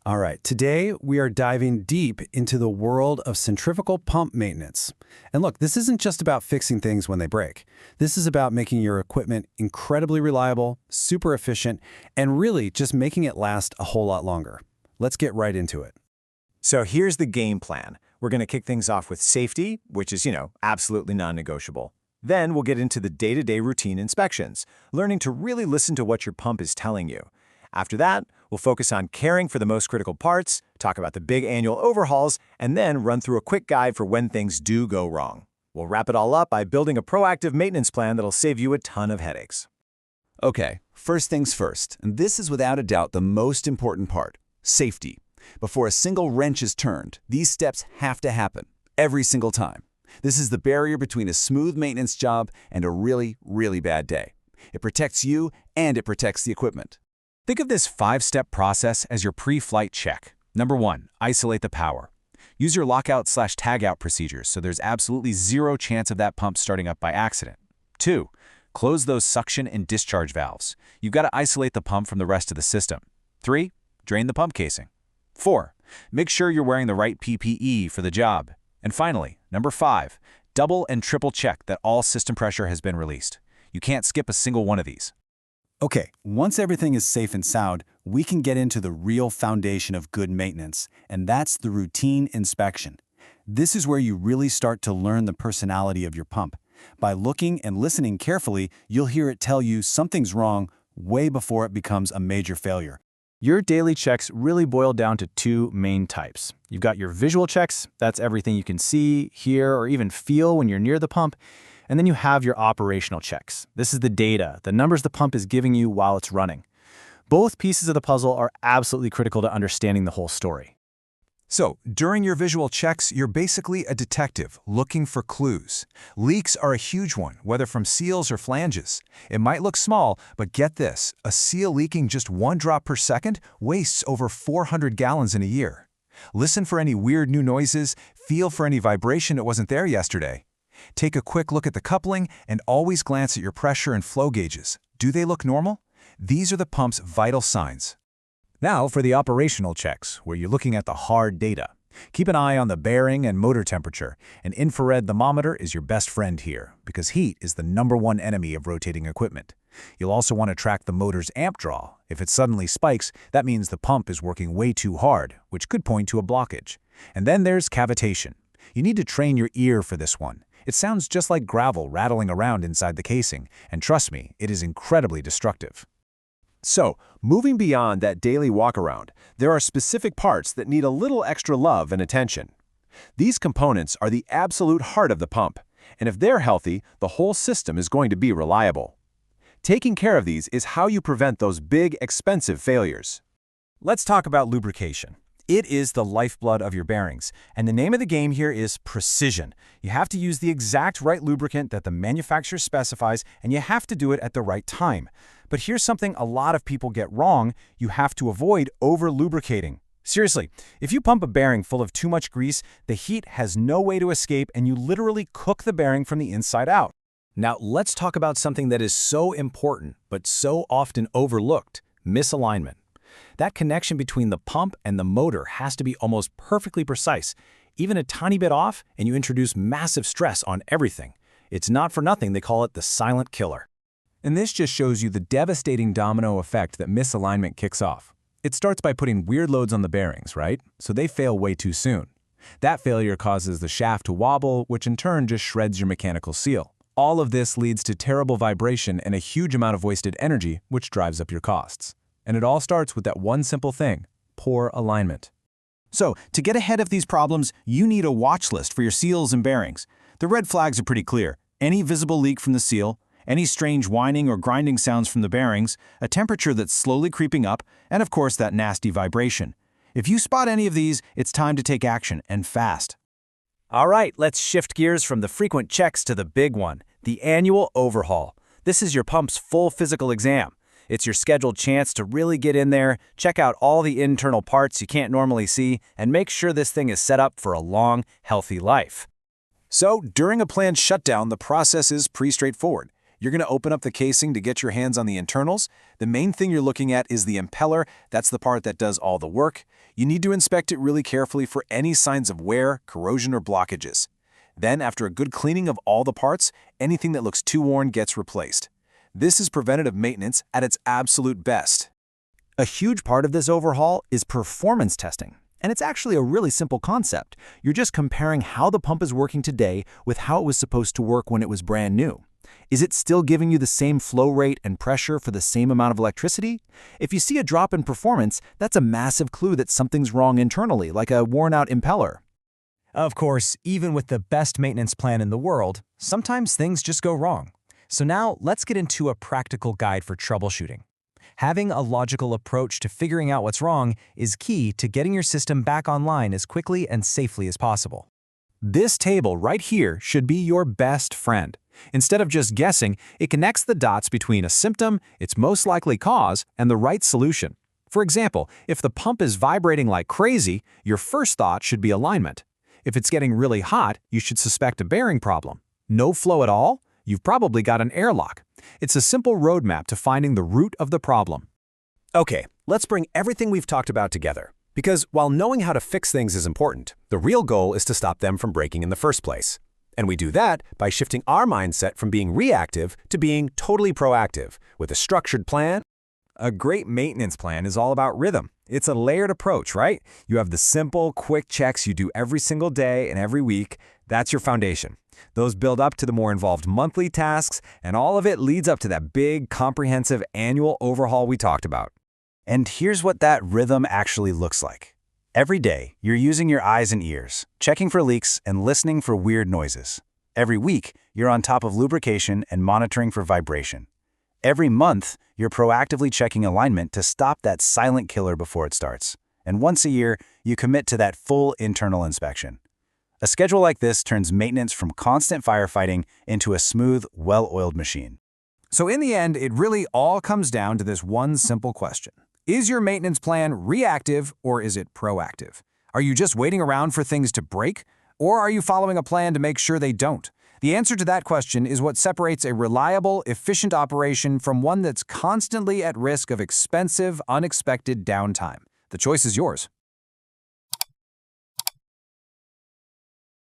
All right, today we are diving deep into the world of centrifugal pump maintenance. And look, this isn't just about fixing things when they break. This is about making your equipment incredibly reliable, super efficient, and really just making it last a whole lot longer. Let's get right into it. So here's the game plan. We're going to kick things off with safety, which is, absolutely non-negotiable. Then we'll get into the day-to-day routine inspections, learning to really listen to what your pump is telling you. After that, we'll focus on caring for the most critical parts, talk about the big annual overhauls, and then run through a quick guide for when things do go wrong. We'll wrap it all up by building a proactive maintenance plan that'll save you a ton of headaches. Okay, first things first, and this is without a doubt the most important part, safety. Before a single wrench is turned, these steps have to happen, every single time. This is the barrier between a smooth maintenance job and a really, really bad day. It protects you and it protects the equipment. Think of this 5-step process as your pre-flight check. Number 1, isolate the power. Use your lockout/tagout procedures so there's absolutely zero chance of that pump starting up by accident. 2, close those suction and discharge valves. You've got to isolate the pump from the rest of the system. 3, drain the pump casing. 4, make sure you're wearing the right PPE for the job. And finally, number 5, double and triple check that all system pressure has been released. You can't skip a single one of these. Okay, once everything is safe and sound, we can get into the real foundation of good maintenance, and that's the routine inspection. This is where you really start to learn the personality of your pump. By looking and listening carefully, you'll hear it tell you something's wrong way before it becomes a major failure. Your daily checks really boil down to 2 main types. You've got your visual checks, that's everything you can see, hear, or even feel when you're near the pump. And then you have your operational checks. This is the data, the numbers the pump is giving you while it's running. Both pieces of the puzzle are absolutely critical to understanding the whole story. So, during your visual checks, you're basically a detective looking for clues. Leaks are a huge one, whether from seals or flanges. It might look small, but get this, a seal leaking just 1 drop per second wastes over 400 gallons in a year. Listen for any weird new noises, feel for any vibration that wasn't there yesterday. Take a quick look at the coupling and always glance at your pressure and flow gauges. Do they look normal? These are the pump's vital signs. Now for the operational checks, where you're looking at the hard data. Keep an eye on the bearing and motor temperature. An infrared thermometer is your best friend here, because heat is the #1 enemy of rotating equipment. You'll also want to track the motor's amp draw. If it suddenly spikes, that means the pump is working way too hard, which could point to a blockage. And then there's cavitation. You need to train your ear for this one. It sounds just like gravel rattling around inside the casing, and trust me, it is incredibly destructive. So, moving beyond that daily walk-around, there are specific parts that need a little extra love and attention. These components are the absolute heart of the pump, and if they're healthy, the whole system is going to be reliable. Taking care of these is how you prevent those big, expensive failures. Let's talk about lubrication. It is the lifeblood of your bearings, and the name of the game here is precision. You have to use the exact right lubricant that the manufacturer specifies, and you have to do it at the right time. But here's something a lot of people get wrong: you have to avoid over-lubricating. Seriously, if you pump a bearing full of too much grease, the heat has no way to escape, and you literally cook the bearing from the inside out. Now, let's talk about something that is so important, but so often overlooked: misalignment. That connection between the pump and the motor has to be almost perfectly precise. Even a tiny bit off, and you introduce massive stress on everything. It's not for nothing they call it the silent killer. And this just shows you the devastating domino effect that misalignment kicks off. It starts by putting weird loads on the bearings, right? So they fail way too soon. That failure causes the shaft to wobble, which in turn just shreds your mechanical seal. All of this leads to terrible vibration and a huge amount of wasted energy, which drives up your costs. And it all starts with that one simple thing: poor alignment. So, to get ahead of these problems, you need a watch list for your seals and bearings. The red flags are pretty clear: any visible leak from the seal, any strange whining or grinding sounds from the bearings, a temperature that's slowly creeping up, and of course that nasty vibration. If you spot any of these, it's time to take action, and fast. All right, let's shift gears from the frequent checks to the big one, the annual overhaul. This is your pump's full physical exam. It's your scheduled chance to really get in there, check out all the internal parts you can't normally see, and make sure this thing is set up for a long, healthy life. So, during a planned shutdown, the process is pretty straightforward. You're going to open up the casing to get your hands on the internals. The main thing you're looking at is the impeller. That's the part that does all the work. You need to inspect it really carefully for any signs of wear, corrosion, or blockages. Then, after a good cleaning of all the parts, anything that looks too worn gets replaced. This is preventative maintenance at its absolute best. A huge part of this overhaul is performance testing. And it's actually a really simple concept. You're just comparing how the pump is working today with how it was supposed to work when it was brand new. Is it still giving you the same flow rate and pressure for the same amount of electricity? If you see a drop in performance, that's a massive clue that something's wrong internally, like a worn-out impeller. Of course, even with the best maintenance plan in the world, sometimes things just go wrong. So now let's get into a practical guide for troubleshooting. Having a logical approach to figuring out what's wrong is key to getting your system back online as quickly and safely as possible. This table right here should be your best friend. Instead of just guessing, it connects the dots between a symptom, its most likely cause, and the right solution. For example, if the pump is vibrating like crazy, your first thought should be alignment. If it's getting really hot, you should suspect a bearing problem. No flow at all? You've probably got an airlock. It's a simple roadmap to finding the root of the problem. Okay, let's bring everything we've talked about together. Because while knowing how to fix things is important, the real goal is to stop them from breaking in the first place. And we do that by shifting our mindset from being reactive to being totally proactive, with a structured plan. A great maintenance plan is all about rhythm. It's a layered approach, right? You have the simple, quick checks you do every single day and every week. That's your foundation. Those build up to the more involved monthly tasks, and all of it leads up to that big, comprehensive annual overhaul we talked about. And here's what that rhythm actually looks like. Every day, you're using your eyes and ears, checking for leaks and listening for weird noises. Every week, you're on top of lubrication and monitoring for vibration. Every month, you're proactively checking alignment to stop that silent killer before it starts. And once a year, you commit to that full internal inspection. A schedule like this turns maintenance from constant firefighting into a smooth, well-oiled machine. So in the end, it really all comes down to this one simple question. Is your maintenance plan reactive or is it proactive? Are you just waiting around for things to break? Or are you following a plan to make sure they don't? The answer to that question is what separates a reliable, efficient operation from one that's constantly at risk of expensive, unexpected downtime. The choice is yours.